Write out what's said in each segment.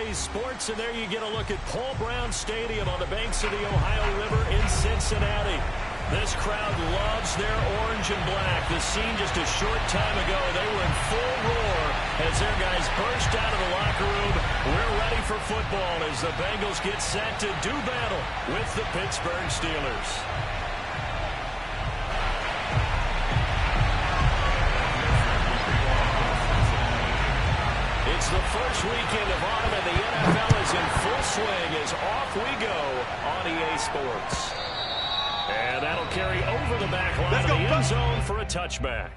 today's sports, and there you get a look at Paul Brown Stadium on the banks of the Ohio River in Cincinnati. This crowd loves their orange and black. The scene just a short time ago, they were in full roar as their guys burst out of the locker room. We're ready for football as the Bengals get set to do battle with the Pittsburgh Steelers. It's the first weekend of autumn, and the NFL is in full swing as off we go on EA Sports. And that'll carry over the back line of the end zone for a touchback.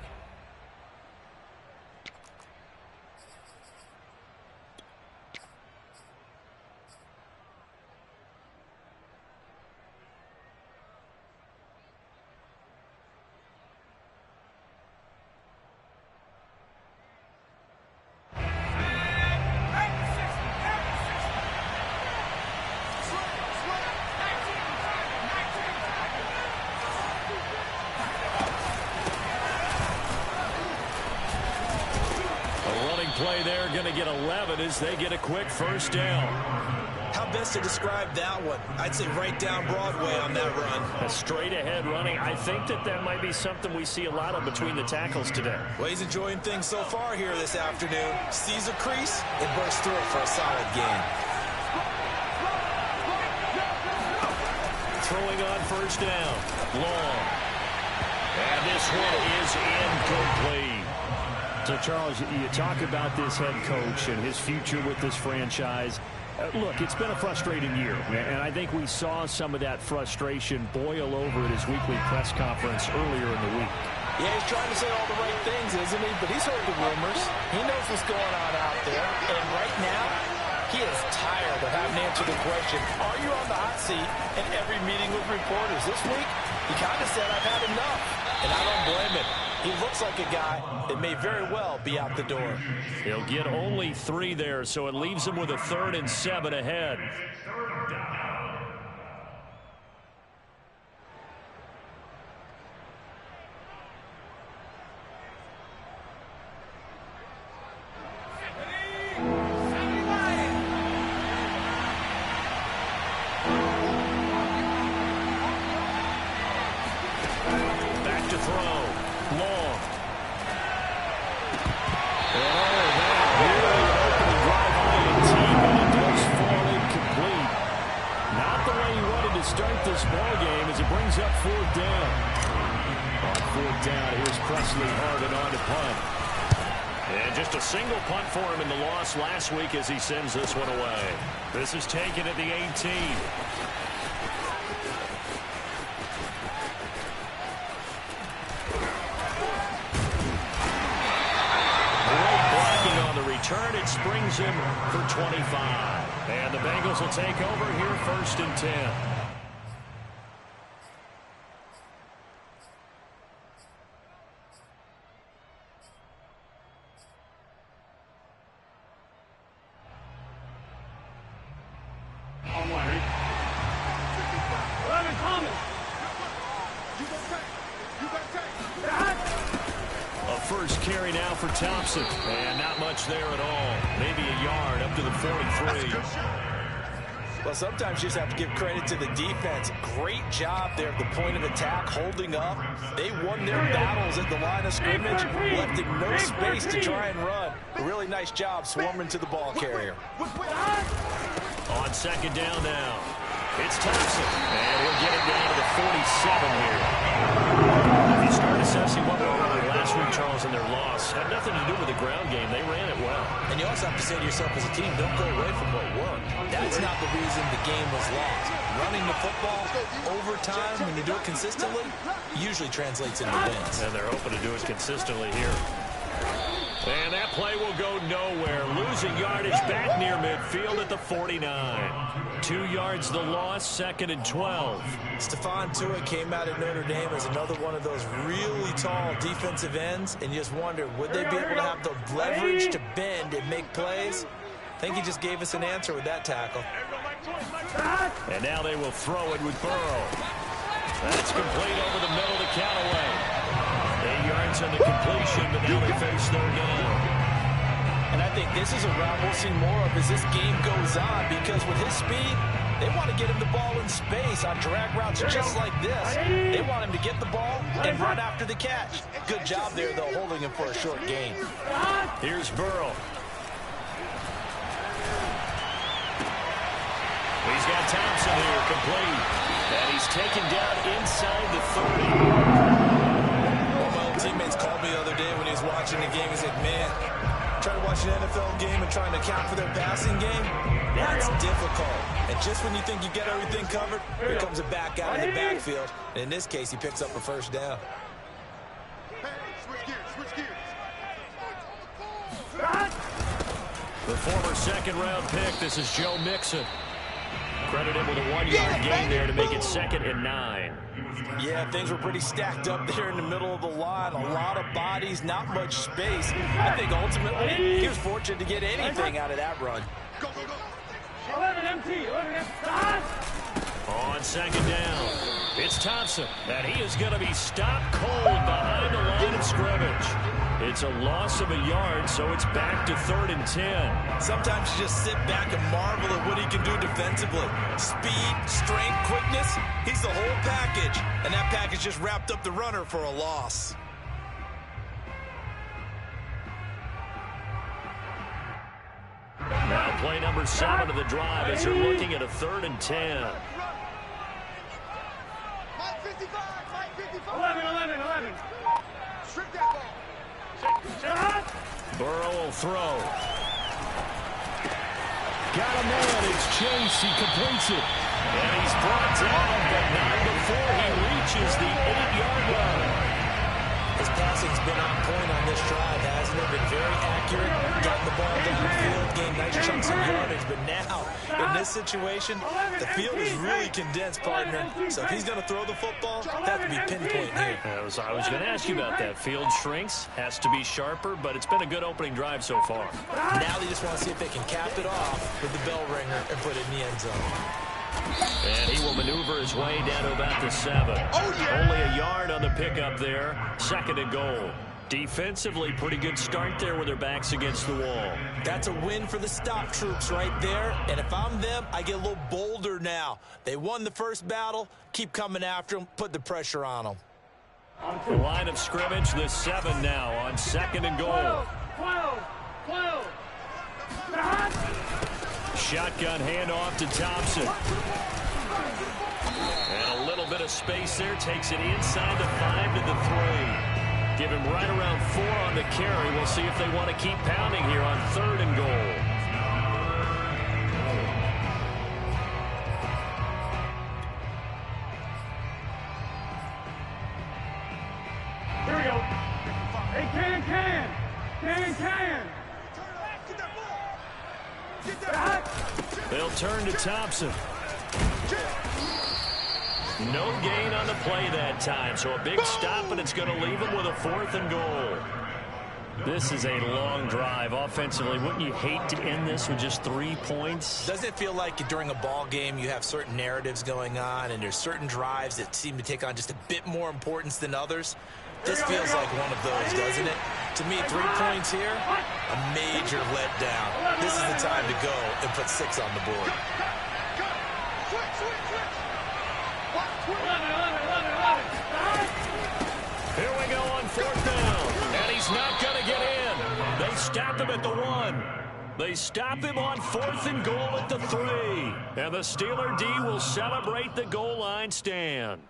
Play there, going to get 11 as they get a quick first down. How best to describe that one? I'd say right down Broadway on that run. A straight ahead running. I think that might be something we see a lot of between the tackles today. Well, he's enjoying things so far here this afternoon. Sees a crease and bursts through it for a solid gain. Throwing on first down. Long. And this one is incomplete. So, Charles, you talk about this head coach and his future with this franchise. Look, it's been a frustrating year, and I think we saw some of that frustration boil over at his weekly press conference earlier in the week. Yeah, he's trying to say all the right things, isn't he? But he's heard the rumors. He knows what's going on out there. And right now, he is tired of having to answer the question, are you on the hot seat in every meeting with reporters? This week, he kind of said, I've had enough. And I don't blame him. He looks like a guy that may very well be out the door. He'll get only 3 there, so it leaves him with a 3rd and 7 ahead. Back to throw. Long. And all of that really an opening drive by a team, but it does fall incomplete. Not the way he wanted to start this ball game as it brings up 4th down. On 4th down, here's Presley Harvin on to punt. And just a single punt for him in the loss last week as he sends this one away. This is taken at the 18. Turn, it springs him for 25. And the Bengals will take over here 1st and 10. First carry now for Thompson, and not much there at all. Maybe a yard up to the 43. Well, sometimes you just have to give credit to the defense. Great job there at the point of attack, holding up. They won their battles at the line of scrimmage, left him no space to try and run. A really nice job swarming to the ball carrier. On 2nd down now, it's Thompson, and he'll get it down to the 47 here. If you start assessing what went wrong last week, Charles, in their loss, had nothing to do with the ground game. They ran it well. And you also have to say to yourself as a team, don't go away from what worked. That's not the reason the game was lost. Running the football over time, when you do it consistently, usually translates into wins. And they're hoping to do it consistently here. And that play will go nowhere. Losing yardage back near midfield at the 49. 2 yards the loss, 2nd and 12. Stephon Tuitt came out of Notre Dame as another one of those really tall defensive ends, and you just wonder, would they be able to have the leverage to bend and make plays? I think he just gave us an answer with that tackle. And now they will throw it with Burrow. That's complete over the middle to Callaway. 8 yards on the completion, but now they face 3rd down. And I think this is a route we'll see more of as this game goes on, because with his speed, they want to get him the ball in space on drag routes just like this. They want him to get the ball and run after the catch. Good job there, though, holding him for a short gain. Here's Burrow. He's got Thompson here, complete. And he's taken down inside the 30. One of my old teammates called me the other day when he was watching the game. He said, man, trying to watch an NFL game and trying to account for their passing game, that's difficult. And just when you think you get everything covered, here comes a back out of the backfield. And in this case, he picks up a first down. Switch gears. The former second-round pick, this is Joe Mixon. Credit him with a 1-yard gain there to make it 2nd and 9. Yeah, things were pretty stacked up there in the middle of the line. A lot of bodies, not much space. I think ultimately he was fortunate to get anything out of that run. Go. 11 MT. On 2nd down, it's Thompson, and he is going to be stopped cold behind the line of scrimmage. It's a loss of a yard, so it's back to 3rd and 10. Sometimes you just sit back and marvel at what he can do defensively. Speed, strength, quickness, he's the whole package. And that package just wrapped up the runner for a loss. Now play number 7 of the drive as they're looking at a 3rd and 10. Mike 55. 11. Strip that ball. Burrow will throw. Got a man, it's Chase, he completes it. And he's brought down, but not before he reaches the 8-yard line. His passing's been on point on this drive, hasn't it? Been very accurate, gotten the ball downfield, gained nice chunks of yardage. But now, in this situation, the field is really condensed, partner. So if he's going to throw the football, that has to be pinpoint here. I was going to ask you about that. Field shrinks, has to be sharper, but it's been a good opening drive so far. Now they just want to see if they can cap it off with the bell ringer and put it in the end zone. And he will maneuver his way down to about the 7. Only a yard on the pickup there. 2nd and goal. Defensively, pretty good start there with their backs against the wall. That's a win for the stop troops right there. And if I'm them, I get a little bolder now. They won the first battle. Keep coming after them. Put the pressure on them. The line of scrimmage, the 7 now on 2nd and goal. 12. Shotgun handoff to Thompson. And a little bit of space there. Takes it inside the 5 to the 3. Give him right around 4 on the carry. We'll see if they want to keep pounding here on 3rd and goal. Here we go. Hey, can. They'll turn to Thompson. No gain on the play that time, so a big stop, and it's going to leave him with a 4th and goal. This is a long drive offensively. Wouldn't you hate to end this with just 3 points? Doesn't it feel like during a ball game you have certain narratives going on and there's certain drives that seem to take on just a bit more importance than others? This feels like one of those, doesn't it? To me, 3 points here, a major letdown. This is the time to go and put 6 on the board. Here we go on 4th down, and he's not going to get in. They stop him at the 1. They stop him on 4th and goal at the 3. And the Steeler D will celebrate the goal line stand.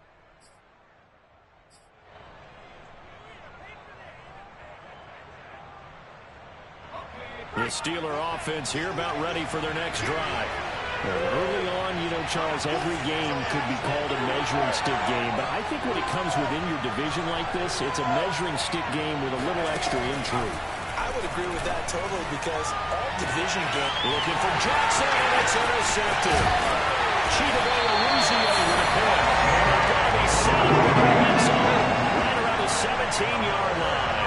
The Steeler offense here about ready for their next drive. Early on, you know, Charles, every game could be called a measuring stick game. But I think when it comes within your division like this, it's a measuring stick game with a little extra intrigue. I would agree with that totally because all division games... Looking for Jackson, and it's intercepted. Chidobe-Awuzie with a point. And they're going to be set up in the red zone right around the 17-yard line.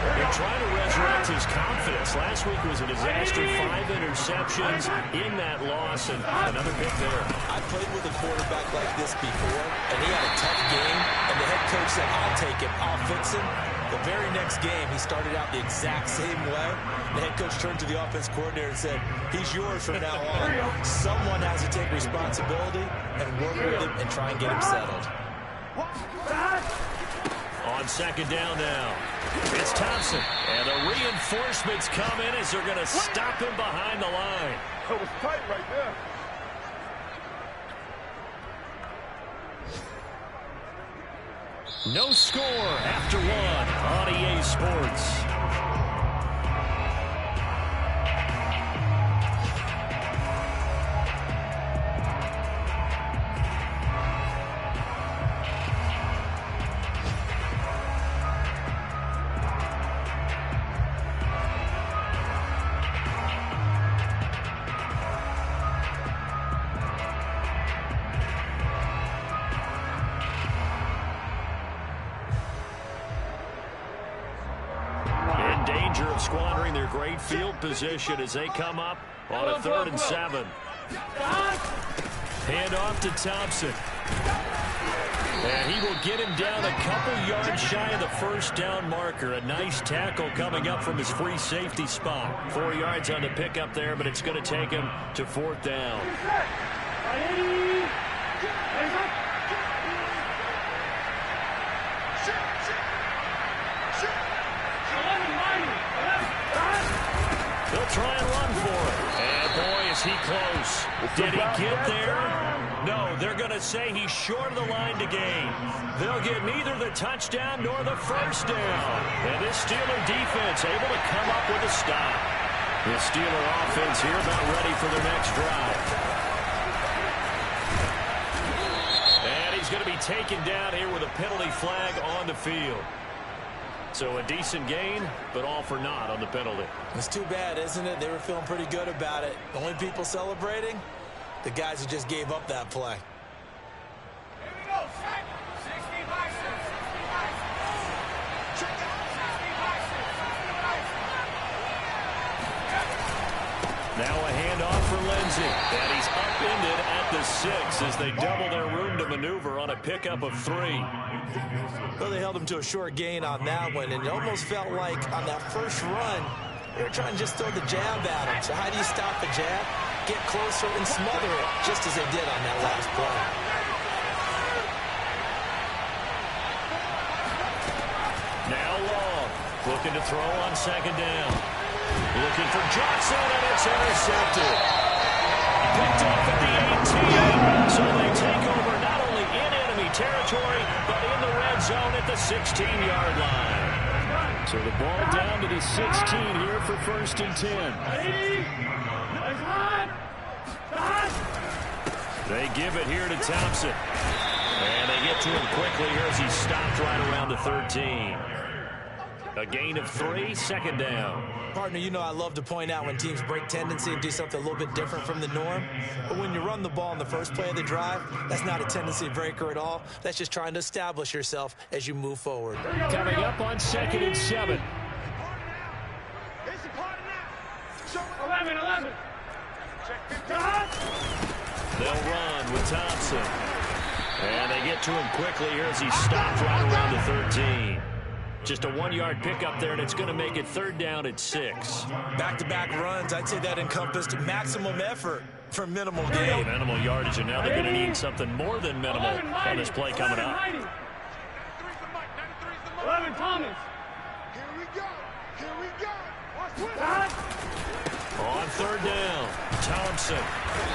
They're trying to resurrect his confidence. Last week was a disaster. 5 interceptions in that loss, and another pick there. I played with a quarterback like this before, and he had a tough game, and the head coach said, I'll take him, I'll fix him. The very next game, he started out the exact same way. The head coach turned to the offense coordinator and said, he's yours from now on. Someone has to take responsibility and work with him and try and get him settled. On second down now, it's Thompson. And the reinforcements come in as they're going to stop him behind the line. That was tight right there. No score after one on EA Sports. Squandering their great field position as they come up on a 3rd and 7. Hand off to Thompson. And he will get him down a couple yards shy of the first down marker. A nice tackle coming up from his free safety spot. 4 yards on the pickup there, but it's going to take him to 4th down. They'll try and run for it. And boy, is he close. Did he get there? No, they're going to say he's short of the line to gain. They'll get neither the touchdown nor the first down. And this Steeler defense able to come up with a stop. The Steeler offense here about ready for their next drive. And he's going to be taken down here with a penalty flag on the field. So a decent gain, but all for naught on the penalty. It's too bad, isn't it? They were feeling pretty good about it. The only people celebrating, the guys who just gave up that play. Here we go, 60 by 60. Now a handoff for Lindsey. And he's upended at the 6 as they double their room to maneuver on a pickup of 3. Well, they held him to a short gain on that one, and it almost felt like on that first run, they were trying to just throw the jab at him. So how do you stop the jab? Get closer and smother it, just as they did on that last play. Now Long, looking to throw on second down. Looking for Johnson, and it's intercepted. Picked off at the 18. So they take over not only in enemy territory, but in the red zone at the 16-yard line. So the ball down to the 16 here for 1st and 10. They give it here to Thompson. And they get to him quickly here as he stopped right around the 13. A gain of 3, 2nd down. Partner, you know I love to point out when teams break tendency and do something a little bit different from the norm. But when you run the ball in the first play of the drive, that's not a tendency breaker at all. That's just trying to establish yourself as you move forward. Coming up on 2nd and 7. 11. They'll run with Thompson. And they get to him quickly here as he stopped right around the 13. Just a 1-yard pickup there, and it's going to make it 3rd down at 6. Back-to-back runs, I'd say that encompassed maximum effort for minimal gain. Minimal yardage, and now they're going to need something more than minimal on this play coming up. 11 Thomas. Here we go. On 3rd down, Thompson.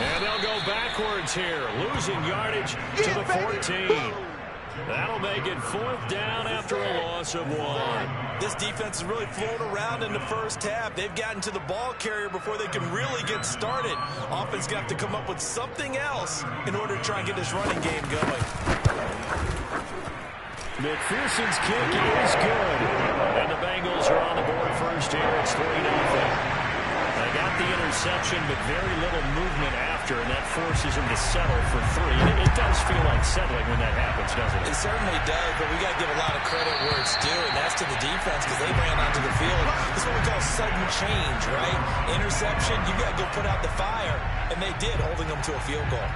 And they'll go backwards here, losing yardage to the 14. That'll make it 4th down after a loss of 1. This defense has really flown around in the first half. They've gotten to the ball carrier before they can really get started. Offense going to have to come up with something else in order to try and get this running game going. McPherson's kick is good. And the Bengals are on the board first here. It's 3-0. They got the interception, but very little movement after, and that forces them to settle for 3. It does feel like settling when that happens, doesn't it? It certainly does, but we got to give a lot of credit where it's due, and that's to the defense because they ran onto the field. This is what we call sudden change, right? Interception, you got to go put out the fire, and they did, holding them to a field goal.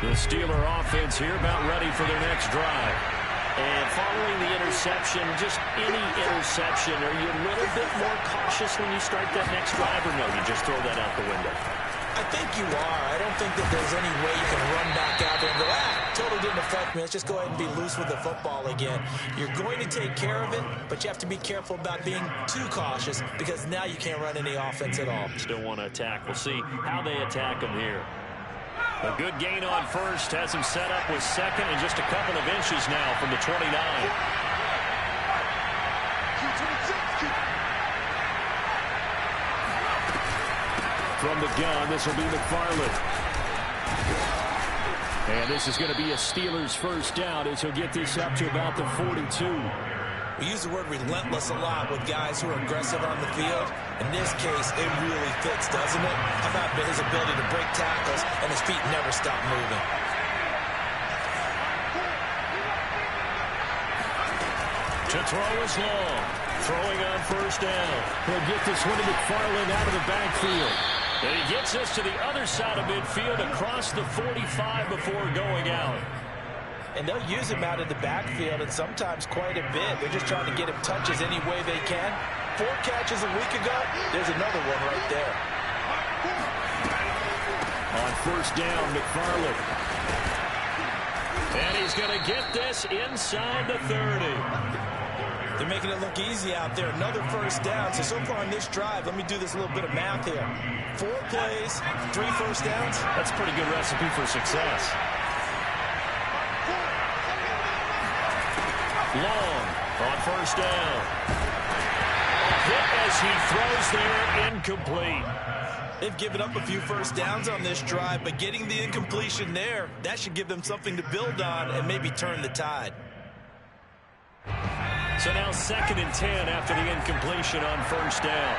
The Steeler offense here about ready for their next drive. And following the interception, just any interception, are you a little bit more cautious when you start that next drive, or no, you just throw that out the window? I think you are. I don't think that there's any way you can run back out there and go, totally didn't affect me. Let's just go ahead and be loose with the football again. You're going to take care of it, but you have to be careful about being too cautious because now you can't run any offense at all. Still want to attack. We'll see how they attack them here. A good gain on first has him set up with second and just a couple of inches now from the 29. From the gun, this will be McFarland. And this is going to be a Steelers first down as he'll get this up to about the 42. We use the word relentless a lot with guys who are aggressive on the field. In this case, it really fits, doesn't it? How about his ability to break tackles and his feet never stop moving? To throw is long. Throwing on first down. He'll get this one to McFarland out of the backfield. And he gets this to the other side of midfield across the 45 before going out. And they'll use him out of the backfield and sometimes quite a bit. They're just trying to get him touches any way they can. 4 catches a week ago. There's another one right there. On first down, McFarland. And he's going to get this inside the 30. They're making it look easy out there. Another first down. So far on this drive, let me do this little bit of math here. 4 plays, 3 first downs. That's a pretty good recipe for success. Long on first down. A hit as he throws there, incomplete. They've given up a few first downs on this drive, but getting the incompletion there, that should give them something to build on and maybe turn the tide. So now 2nd and 10 after the incompletion on first down.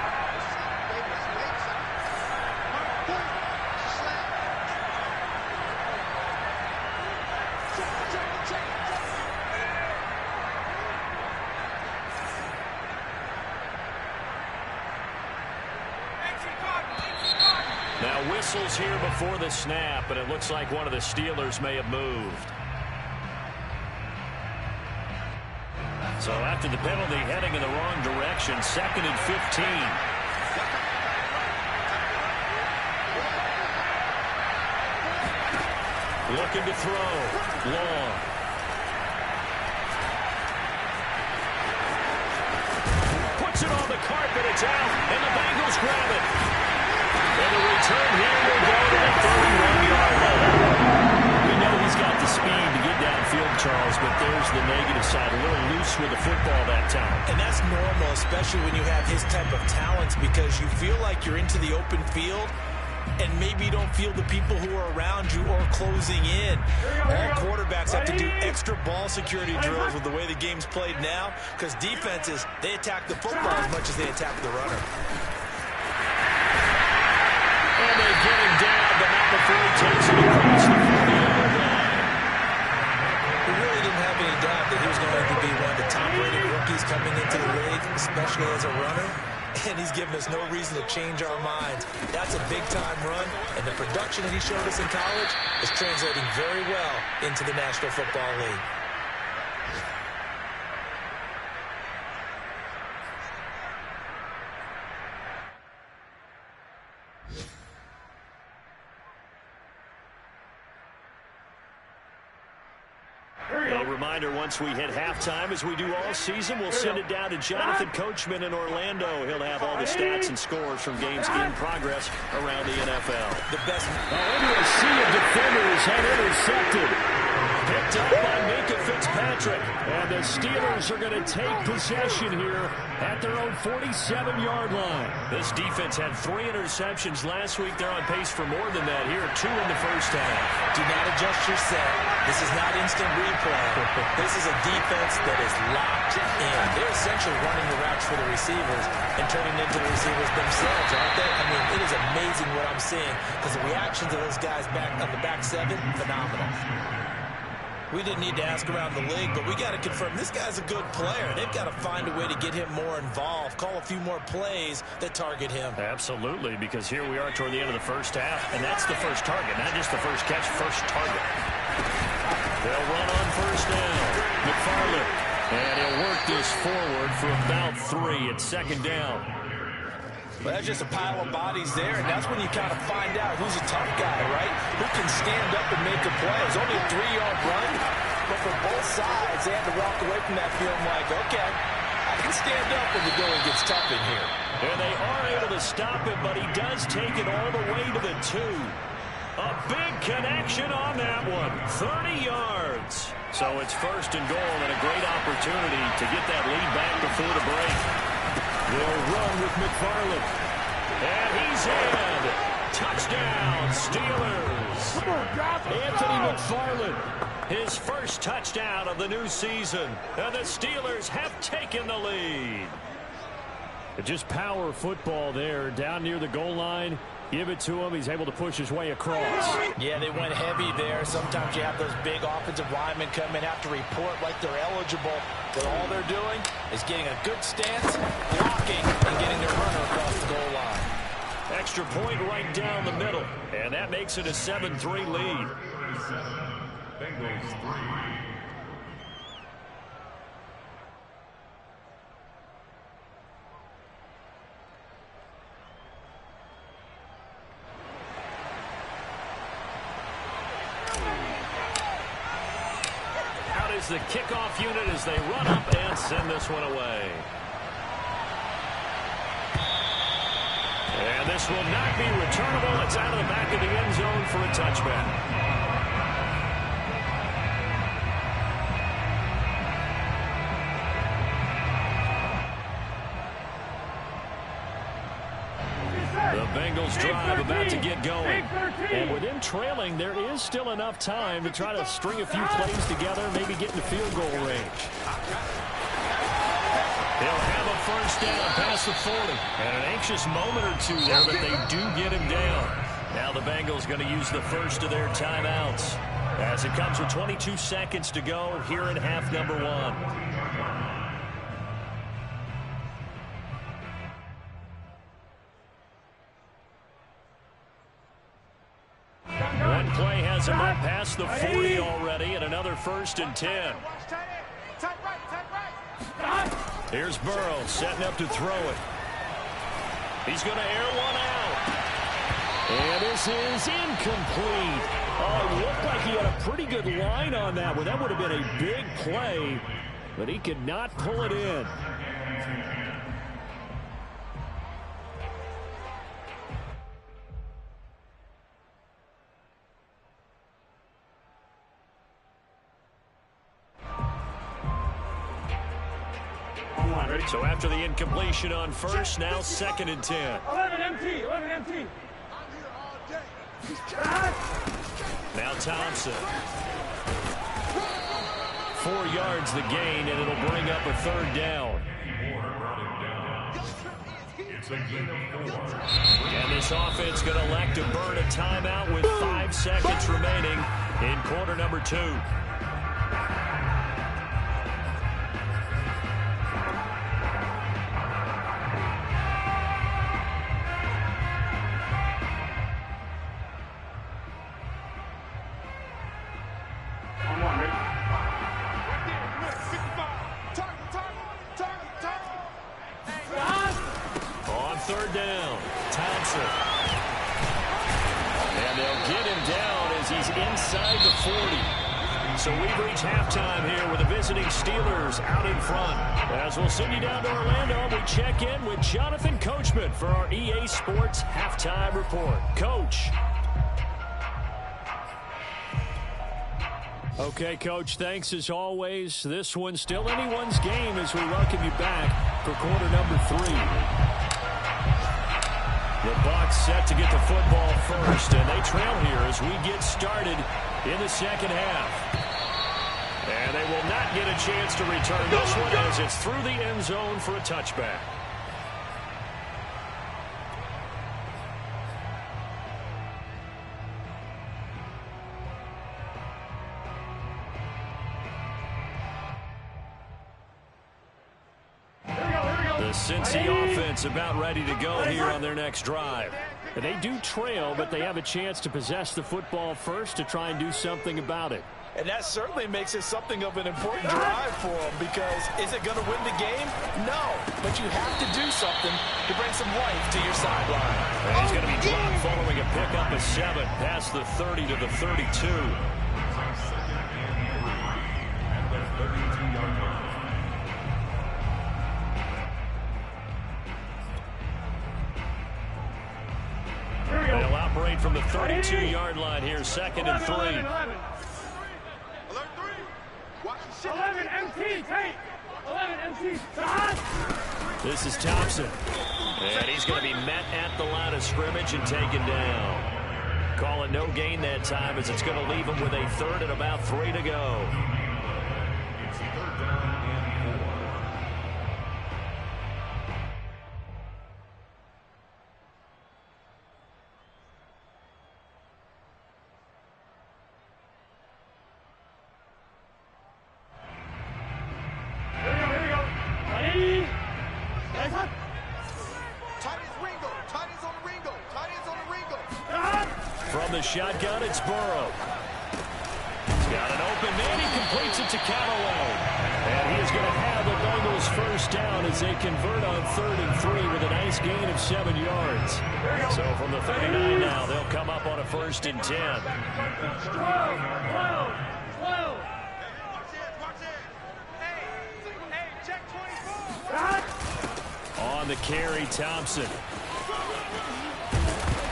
Now whistles here before the snap, but it looks like one of the Steelers may have moved. So after the penalty, heading in the wrong direction, 2nd and 15. Looking to throw. Long. Puts it on the carpet. It's out. And the Bengals grab it. And the return here will go to the 31-yard line. We know he's got the speed to get downfield, Charles, but there's the negative side. A little loose with the football that time. And that's normal, especially when you have his type of talents, because you feel like you're into the open field and maybe you don't feel the people who are around you or closing in. All quarterbacks have to do extra ball security drills with the way the game's played now, because defenses, they attack the football as much as they attack the runner. And they get him down, but not before he takes it across the 40-yard line. We really didn't have any doubt that he was going to be one of the top-rated rookies coming into the league, especially as a runner. And he's given us no reason to change our minds. That's a big-time run, and the production that he showed us in college is translating very well into the National Football League. A reminder, once we hit halftime, as we do all season, we'll send it down to Jonathan Coachman in Orlando. He'll have all the stats and scores from games in progress around the NFL. The best. Into a sea of defenders had intercepted. Picked up by Minka Fitzpatrick. And the Steelers are going to take possession here at their own 47-yard line. This defense had 3 interceptions last week. They're on pace for more than that here. 2 in the first half. Do not adjust your set. This is not instant replay. This is a defense that is locked in. They're essentially running the routes for the receivers and turning into the receivers themselves, aren't they? I mean, it is amazing what I'm seeing because the reactions of those guys back on the back 7, phenomenal. We didn't need to ask around the league, but we got to confirm this guy's a good player. They've got to find a way to get him more involved, call a few more plays that target him. Absolutely, because here we are toward the end of the first half, and that's the first target, not just the first catch, first target. They'll run on first down. McFarland, and he'll work this forward for about 3 at second down. Well, that's just a pile of bodies there, and that's when you kind of find out who's a tough guy, right? Who can stand up and make a play. It's only a 3-yard run, but for both sides, they had to walk away from that feeling like, okay, I can stand up when the going gets tough in here. And they are able to stop him, but he does take it all the way to the 2. A big connection on that one. 30 yards. So it's first and goal and a great opportunity to get that lead back before the break. They'll run with McFarland. And he's in. Touchdown, Steelers. Anthony McFarland, his first touchdown of the new season. And the Steelers have taken the lead. Just power football there down near the goal line. Give it to him. He's able to push his way across. Yeah, they went heavy there. Sometimes you have those big offensive linemen come in, have to report like they're eligible. But all they're doing is getting a good stance, blocking, and getting their runner across the goal line. Extra point right down the middle. And that makes it a 7-3 lead. Bengals 3. The kickoff unit as they run up and send this one away. And this will not be returnable. It's out of the back of the end zone for a touchback. The Bengals drive about to get going. And with them trailing, there is still enough time to try to string a few plays together, maybe get into field goal range. He'll have a first down past the 40. And an anxious moment or two there, but they do get him down. Now the Bengals going to use the first of their timeouts as it comes with 22 seconds to go here in half number 1. One play has him up past the 40 already, and another 1st and 10. Here's Burrow setting up to throw it. He's going to air one out. And this is incomplete. Oh, it looked like he had a pretty good line on that one. That would have been a big play, but he could not pull it in. So after the incompletion on first, now 2nd and 10. 11 MT, 11 MT. Now Thompson. 4 yards the gain, and it'll bring up a 3rd down. It's a gain of 4. And this offense going to elect to burn a timeout with 5 seconds remaining in quarter number 2. So we've reached halftime here with the visiting Steelers out in front. As we'll send you down to Orlando, we check in with Jonathan Coachman for our EA Sports Halftime Report. Coach. Okay, Coach, thanks as always. This one's still anyone's game as we welcome you back for quarter number 3. The Bucs set to get the football first, and they trail here as we get started in the second half. And they will not get a chance to return this one as it's through the end zone for a touchback. The Cincy offense about ready to go here on their next drive. And they do trail, but they have a chance to possess the football first to try and do something about it. And that certainly makes it something of an important drive for them, because is it going to win the game? No, but you have to do something to bring some life to your sideline. And he's going to be dropped following a pickup of 7 past the 30 to the 32. They'll operate from the 32-yard line here, 2nd and 3. 11 MT, take. 11 MT, stop. This is Thompson. And he's going to be met at the line of scrimmage and taken down. Call it no gain that time, as it's going to leave him with a 3rd and about 3 to go. From the shotgun, it's Burrow. He's got an open man. He completes it to Callaway. And he is going to have the Bengals first down as they convert on 3rd and 3 with a nice gain of 7 yards. So from the 39 now, they'll come up on a 1st and 10. 12. Hey, check 24. On the carry, Thompson.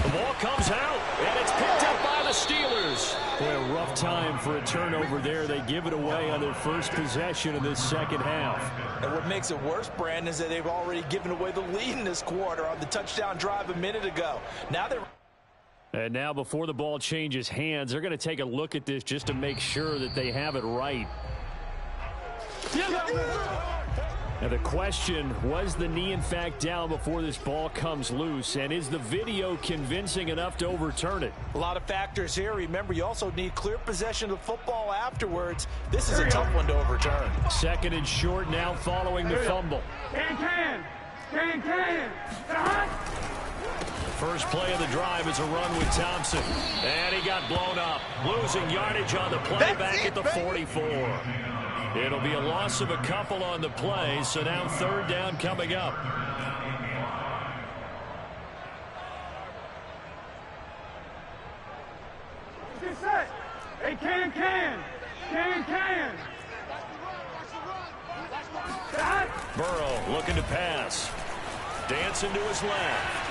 The ball comes out, and it's picked up by the Steelers. Boy, a rough time for a turnover there. They give it away on their first possession of this second half. And what makes it worse, Brandon, is that they've already given away the lead in this quarter on the touchdown drive a minute ago. Now they're... And now before the ball changes hands, they're going to take a look at this just to make sure that they have it right. Now the question, was the knee in fact down before this ball comes loose? And is the video convincing enough to overturn it? A lot of factors here. Remember, you also need clear possession of the football afterwards. This is a tough one to overturn. 2nd and short now following the fumble. Can. First play of the drive is a run with Thompson. And he got blown up. Losing yardage on the play back at the 44. It'll be a loss of a couple on the play, so now 3rd down coming up. Get set. Hey, can. Burrow looking to pass. Dancing to his left.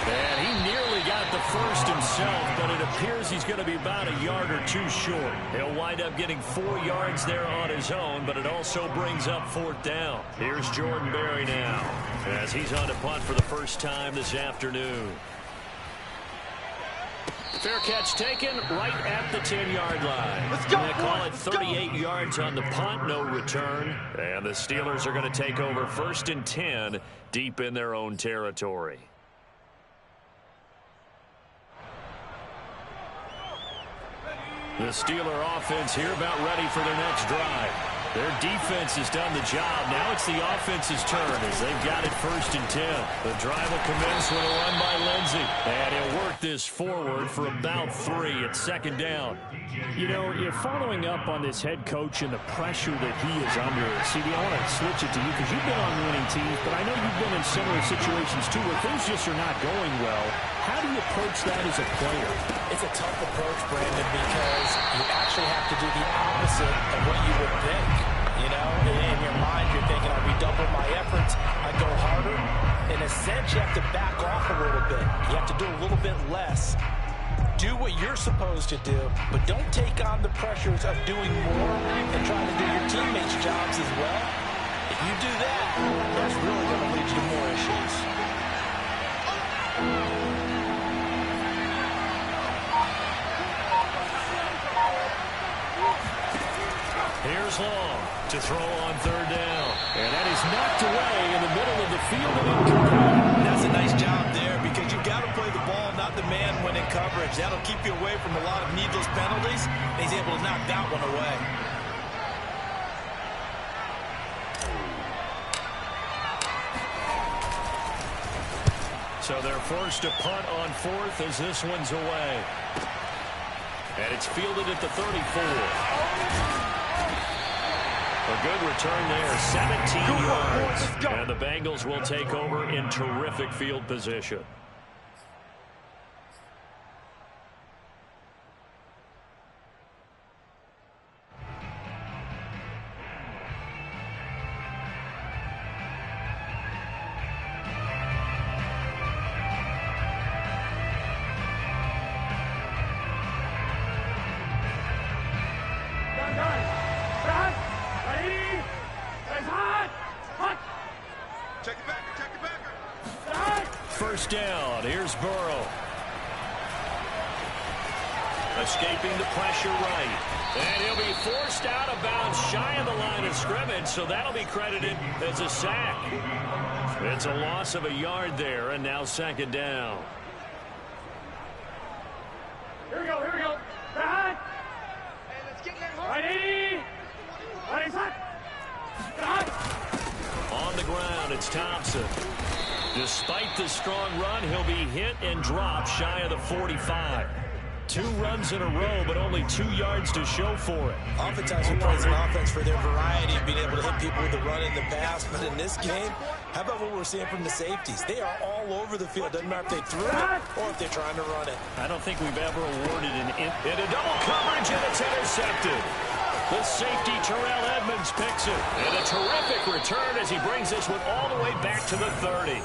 And he nearly got the first himself, but it appears he's going to be about a yard or 2 short. He'll wind up getting 4 yards there on his own, but it also brings up 4th down. Here's Jordan Berry now, as he's on to punt for the first time this afternoon. Fair catch taken right at the 10-yard line. Let's go, and they call boys. it 38 yards on the punt, no return. And the Steelers are going to take over 1st and 10 deep in their own territory. The Steeler offense here about ready for their next drive. Their defense has done the job. Now it's the offense's turn as they've got it 1st and 10. The drive will commence with a run by Lindsey. And he'll work this forward for about 3 at 2nd down. You know, if following up on this head coach and the pressure that he is under, CD, I want to switch it to you because you've been on winning teams, but I know you've been in similar situations too where things just are not going well. How do you approach that as a player? It's a tough approach, Brandon, because you actually have to do the opposite of what you would think. You know, in your mind, you're thinking, I redouble my efforts, I go harder. In a sense, you have to back off a little bit. You have to do a little bit less. Do what you're supposed to do, but don't take on the pressures of doing more and trying to do your teammates' jobs as well. If you do that, that's really going to lead you to more issues. Here's Long to throw on 3rd down. And that is knocked away in the middle of the field and incomplete. That's a nice job there because you've got to play the ball, not the man when in coverage. That'll keep you away from a lot of needless penalties. And he's able to knock that one away. So they're forced to punt on fourth as this one's away. And it's fielded at the 34. A good return there, 17 yards. And the Bengals will take over in terrific field position. First down. Here's Burrow. Escaping the pressure right. And he'll be forced out of bounds shy of the line of scrimmage, so that'll be credited as a sack. It's a loss of a yard there, and now second down. Here we go, here we go. Back. Hey, let's get that hard. Ready. Ready, set. On the ground, it's Thompson. Despite the strong run, he'll be hit and dropped shy of the 45. 2 runs in a row, but only 2 yards to show for it. Oftentimes we praise an offense for their variety of being able to hit people with the run in the pass, but in this game, how about what we're seeing from the safeties? They are all over the field. Doesn't matter if they threw it or if they're trying to run it. I don't think we've ever awarded into double coverage, and it's intercepted. The safety, Terrell Edmonds, picks it. And a terrific return as he brings this one all the way back to the 30.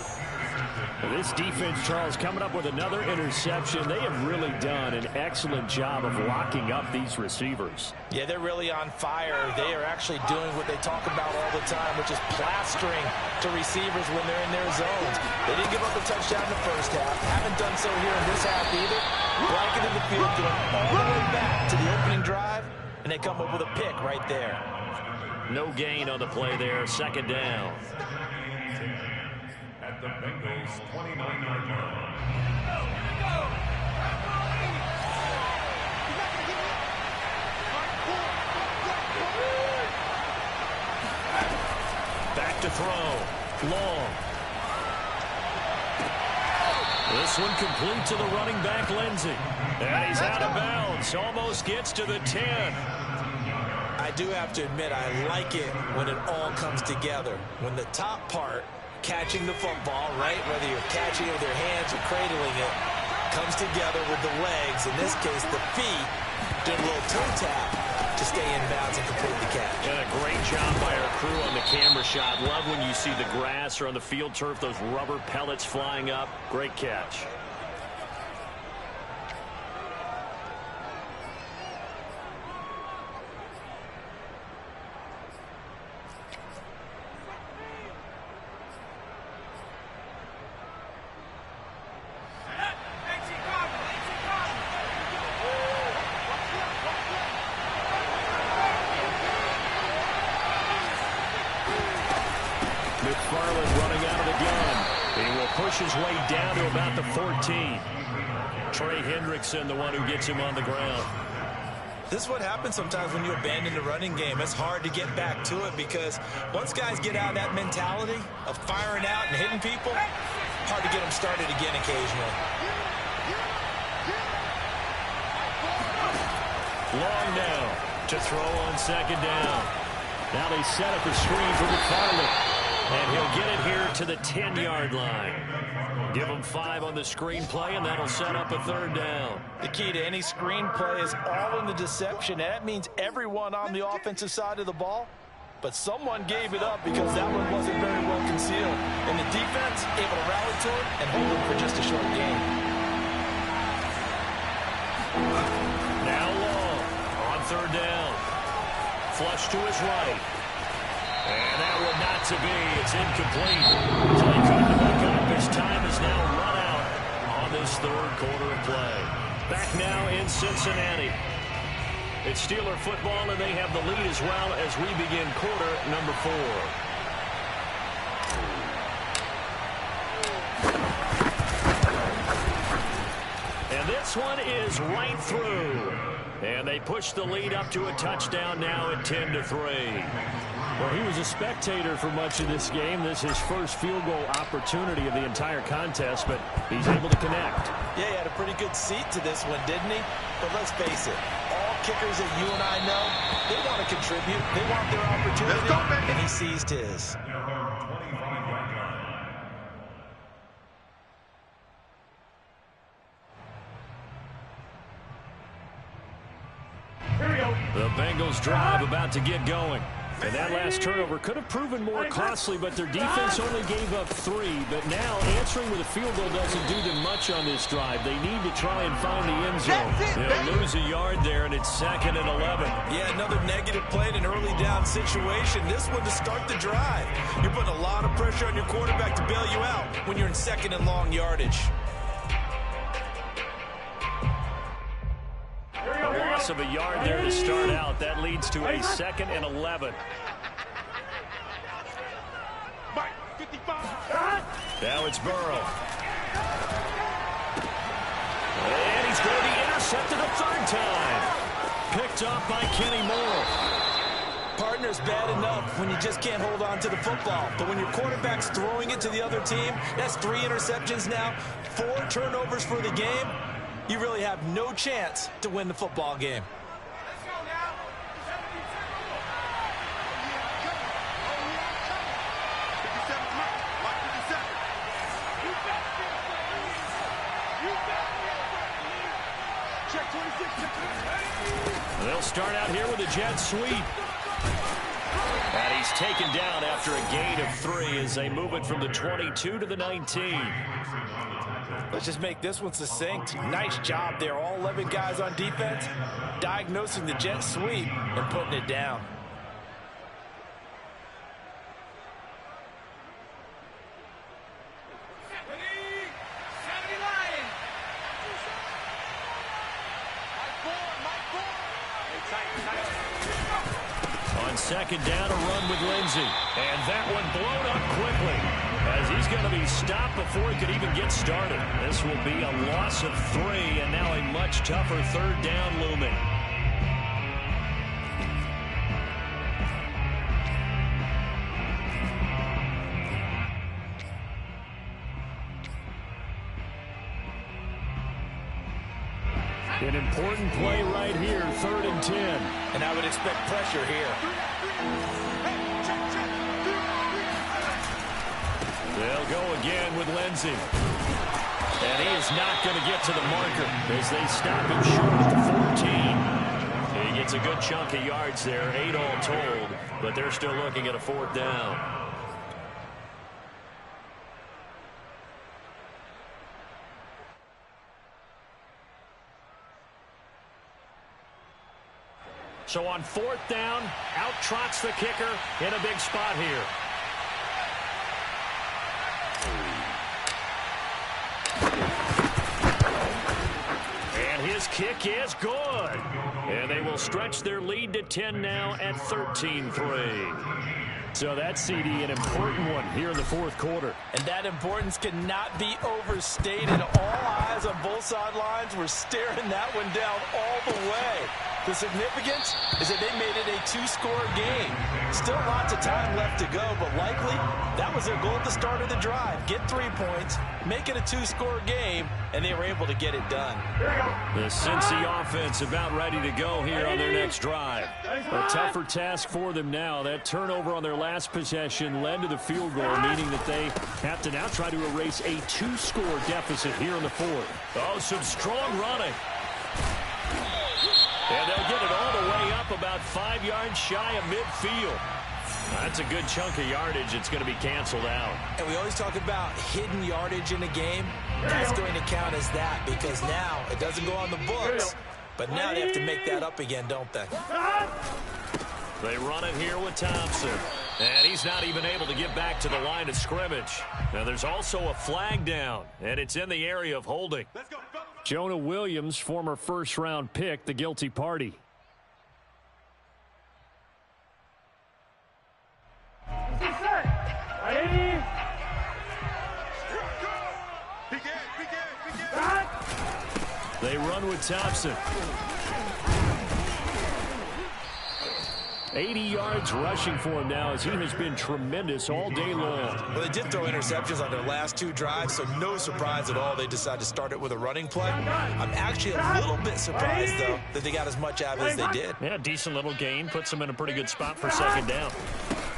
This defense, Charles, coming up with another interception. They have really done an excellent job of locking up these receivers. Yeah, they're really on fire. They are actually doing what they talk about all the time, which is plastering to receivers when they're in their zones. They didn't give up a touchdown in the first half. Haven't done so here in this half either. Blanketed the field, going all the way back to the opening drive, and they come up with a pick right there. No gain on the play there. Second down. At the Bengals 29-yard line. Back to throw. Long. This one complete to the running back, Lindsey. And he's out of bounds. Almost gets to the 10. I do have to admit, I like it when it all comes together. When the top part, catching the football, right, whether you're catching it with your hands or cradling it, comes together with the legs. In this case, the feet, doing a little toe tap to stay in bounds and complete the catch. And a great job by our crew on the camera shot. Love when you see the grass or on the field turf, those rubber pellets flying up. Great catch. His way down to about the 14. Trey Hendrickson, the one who gets him on the ground. This is what happens sometimes when you abandon the running game. It's hard to get back to it because once guys get out of that mentality of firing out and hitting people, hard to get them started again occasionally. Long now to throw on second down. Now they set up the screen for McFarland. And he'll get it here to the 10-yard line. Give him 5 on the screen play, and that'll set up a third down. The key to any screen play is all in the deception. And that means everyone on the offensive side of the ball. But someone gave it up because that one wasn't very well concealed. And the defense able to rally to it and hold it for just a short game. Now Long on third down. Flush to his right. And that one not to be. It's incomplete. So he couldn't hook up. His time is now run out on this third quarter of play. Back now in Cincinnati. It's Steeler football, and they have the lead as well as we begin quarter number 4. And this one is right through. And they push the lead up to a touchdown now at 10-3. Well, he was a spectator for much of this game. This is his first field goal opportunity of the entire contest, but he's able to connect. Yeah, he had a pretty good seat to this one, didn't he? But let's face it, all kickers that you and I know, they want to contribute. They want their opportunity, and he seized his. Here we go. The Bengals drive about to get going. And that last turnover could have proven more costly, but their defense only gave up 3. But now answering with a field goal doesn't do them much on this drive. They need to try and find the end zone. They'll lose a yard there, and it's 2nd and 11. Yeah, another negative play in an early down situation. This one to start the drive. You're putting a lot of pressure on your quarterback to bail you out when you're in 2nd and long yardage. A loss of a yard there to start out. That leads to a 2nd and 11. Now it's Burrow. And he's going to be intercepted a 3rd time. Picked off by Kenny Moore. Partner's bad enough when you just can't hold on to the football. But when your quarterback's throwing it to the other team, that's 3 interceptions now, 4 turnovers for the game. You really have no chance to win the football game. They'll start out here with a jet sweep. And he's taken down after a gain of 3 as they move it from the 22 to the 19. Let's just make this one succinct. Nice job there. All 11 guys on defense diagnosing the jet sweep and putting it down. On 2nd down, a run with Lindsey. And that one blown up quickly as he's going to be stopped before he could even get started. This will be a loss of 3, and now a much tougher 3rd down looming. An important play right here, 3rd and 10. And I would expect pressure here. They'll go again with Lindsey. And he is not going to get to the marker as they stop him short at the 14. He gets a good chunk of yards there, 8 all told, but they're still looking at a 4th down. So on 4th down, out trots the kicker in a big spot here. And his kick is good. And they will stretch their lead to 10 now at 13-3. So that CD, an important one here in the 4th quarter. And that importance cannot be overstated. All eyes on both sidelines were staring that one down all the way. The significance is that they made it a 2-score game. Still lots of time left to go, but likely that was their goal at the start of the drive. Get 3 points, make it a 2-score game, and they were able to get it done. The Cincy offense about ready to go here on their next drive. A tougher task for them now. That turnover on their last possession led to the field goal, meaning that they have to now try to erase a 2-score deficit here in the 4th. Oh, some strong running. And they'll get it all the way up about 5 yards shy of midfield. That's a good chunk of yardage. It's going to be canceled out. And we always talk about hidden yardage in a game. That's going to count as that because now it doesn't go on the books. But now they have to make that up again, don't they? They run it here with Thompson. And he's not even able to get back to the line of scrimmage. Now there's also a flag down, and it's in the area of holding. Jonah Williams, former first-round pick, the guilty party. They run with Thompson. 80 yards rushing for him now as he has been tremendous all day long. Well, they did throw interceptions on their last 2 drives, so no surprise at all they decided to start it with a running play. I'm actually a little bit surprised, though, that they got as much out of it as they did. Yeah, decent little gain. Puts them in a pretty good spot for second down.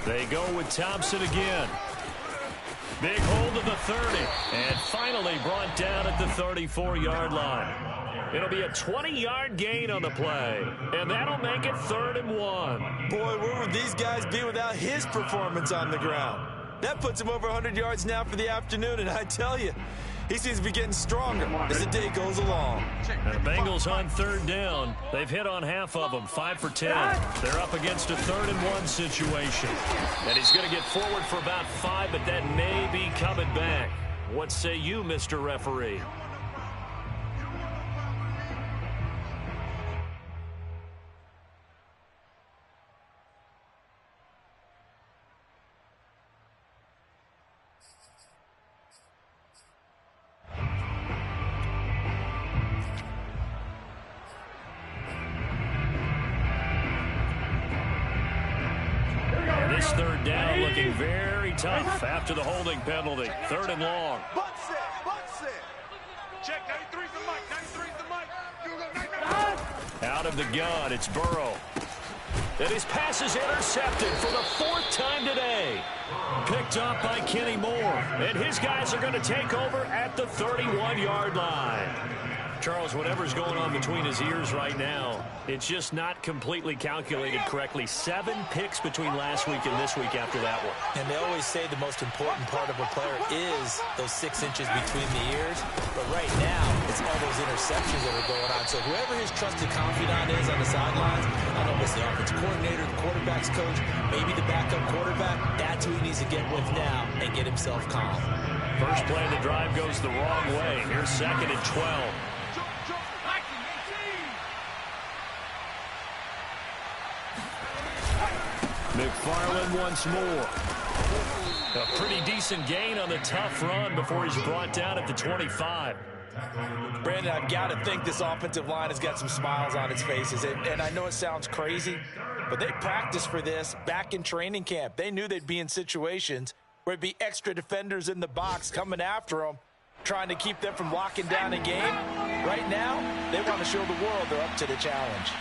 They go with Thompson again. Big hold of the 30. And finally brought down at the 34-yard line. It'll be a 20-yard gain on the play. And that'll make it 3rd and 1. Boy, where would these guys be without his performance on the ground? That puts him over 100 yards now for the afternoon, and I tell you, he seems to be getting stronger as the day goes along. And the Bengals on 3rd down. They've hit on half of them, 5 for 10. They're up against a 3rd and 1 situation. And he's going to get forward for about 5, but that may be coming back. What say you, Mr. Referee? This 3rd down looking very tough after the holding penalty. 3rd and long. Butt set. Check, 93's the mic, 93's the mic. You go, 99. Out of the gun, it's Burrow. And his pass is intercepted for the 4th time today. Picked up by Kenny Moore. And his guys are going to take over at the 31-yard line. Charles, whatever's going on between his ears right now, it's just not completely calculated correctly. 7 picks between last week and this week after that one. And they always say the most important part of a player is those 6 inches between the ears. But right now, it's all those interceptions that are going on. So whoever his trusted confidant is on the sidelines, I don't know if it's the offensive coordinator, the quarterback's coach, maybe the backup quarterback, that's who he needs to get with now and get himself calm. First play of the drive goes the wrong way. Here's 2nd and 12. McFarland once more. A pretty decent gain on the tough run before he's brought down at the 25. Brandon, I've got to think this offensive line has got some smiles on its faces. And I know it sounds crazy, but they practiced for this back in training camp. They knew they'd be in situations where it'd be extra defenders in the box coming after them, trying to keep them from locking down a game. Right now, they want to show the world they're up to the challenge.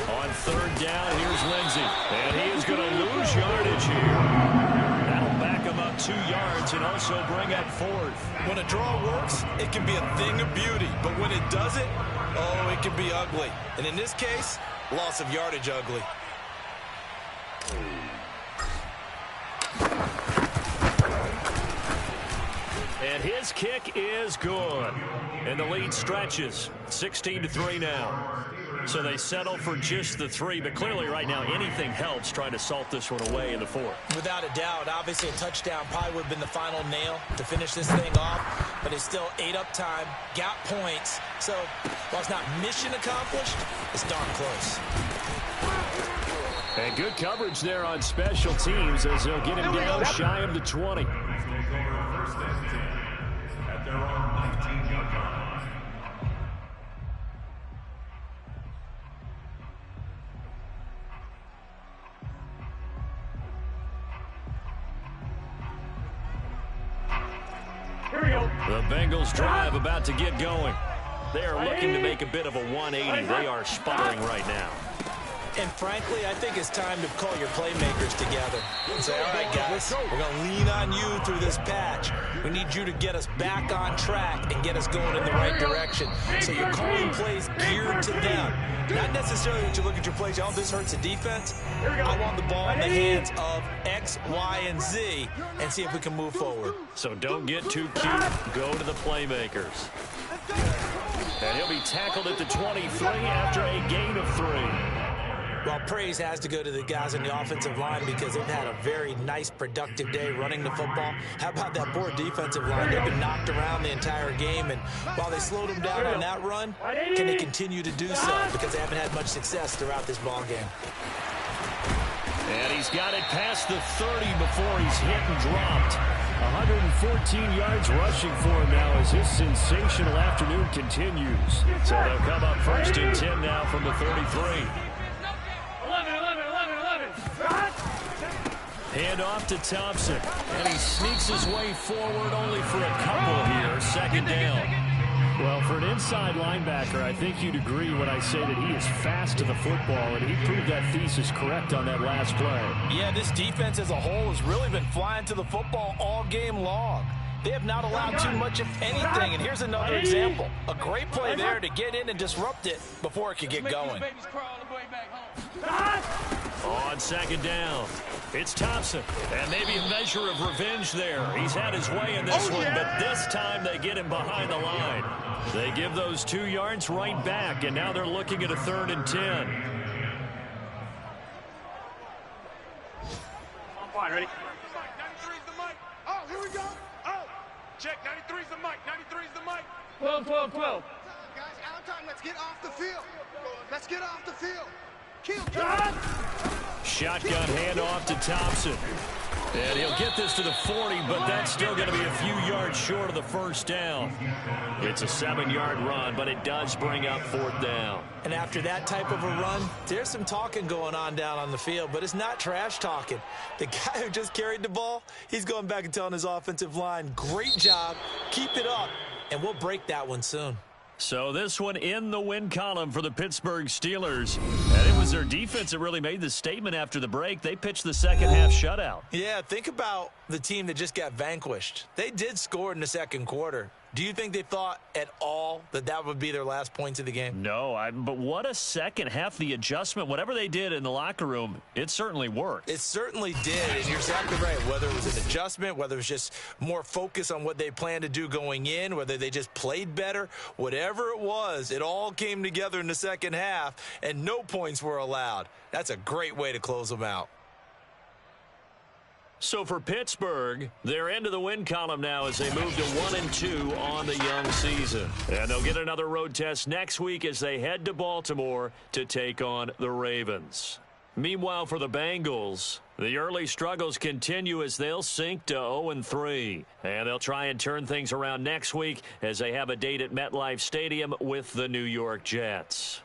On 3rd down, here's Lindsey. And he is going to lose yardage here. That'll back him up 2 yards and also bring up 4th. When a draw works, it can be a thing of beauty. But when it doesn't, oh, it can be ugly. And in this case, loss of yardage ugly. And his kick is good. And the lead stretches. 16-3 now. So they settle for just the 3, but clearly right now anything helps trying to salt this one away in the 4th. Without a doubt, obviously a touchdown probably would have been the final nail to finish this thing off, but it's still ate up time, got points, so while it's not mission accomplished, it's darn close. And good coverage there on special teams as they'll get him down shy of the 20. At their own 19-yard line. The Bengals drive about to get going. They are looking to make a bit of a 180. They are sputtering right now. And frankly, I think it's time to call your playmakers together and say, all right, guys, we're going to lean on you through this patch. We need you to get us back on track and get us going in the right direction. So you're calling plays geared to them. Not necessarily that you look at your plays, oh, this hurts the defense. I want the ball in the hands of X, Y, and Z and see if we can move forward. So don't get too cute. Go to the playmakers. And he'll be tackled at the 23 after a gain of 3. Well, praise has to go to the guys on the offensive line because they've had a very nice, productive day running the football. How about that poor defensive line? They've been knocked around the entire game, and while they slowed them down on that run, can they continue to do so? Because they haven't had much success throughout this ball game. And he's got it past the 30 before he's hit and dropped. 114 yards rushing for him now as his sensational afternoon continues. So they'll come up first and 10 now from the 33. 11. Hand off to Thompson. And he sneaks his way forward only for a couple here. Second down. Well, for an inside linebacker, I think you'd agree when I say that he is fast to the football, and he proved that thesis correct on that last play. Yeah, this defense as a whole has really been flying to the football all game long. They have not allowed too much of anything, and here's another example. A great play there to get in and disrupt it before it could get going. On second down, it's Thompson, and maybe a measure of revenge there. He's had his way in this one, but this time they get him behind the line. They give those 2 yards right back, and now they're looking at a 3rd and 10. On point, ready? 93's the mic. Oh, here we go. Oh, check. 93's the mic. 93's the mic. 12. Guys, out of time. Let's get off the field. Let's get off the field. Kill. Shotgun handoff to Thompson. And he'll get this to the 40, but that's still going to be a few yards short of the first down. It's a 7-yard run, but it does bring up 4th down. And after that type of a run, there's some talking going on down on the field, but it's not trash talking. The guy who just carried the ball, he's going back and telling his offensive line, great job, keep it up, and we'll break that one soon. So this one in the win column for the Pittsburgh Steelers. And it was their defense that really made the statement after the break. They pitched the second half shutout. Yeah, think about the team that just got vanquished. They did score in the second quarter. Do you think they thought at all that that would be their last points of the game? No, but what a second half. The adjustment, whatever they did in the locker room, it certainly worked. It certainly did, and you're exactly right. Whether it was an adjustment, whether it was just more focus on what they planned to do going in, whether they just played better, whatever it was, it all came together in the second half, and no points were allowed. That's a great way to close them out. So for Pittsburgh, they're into the win column now as they move to 1-2 on the young season. And they'll get another road test next week as they head to Baltimore to take on the Ravens. Meanwhile, for the Bengals, the early struggles continue as they'll sink to 0-3. And they'll try and turn things around next week as they have a date at MetLife Stadium with the New York Jets.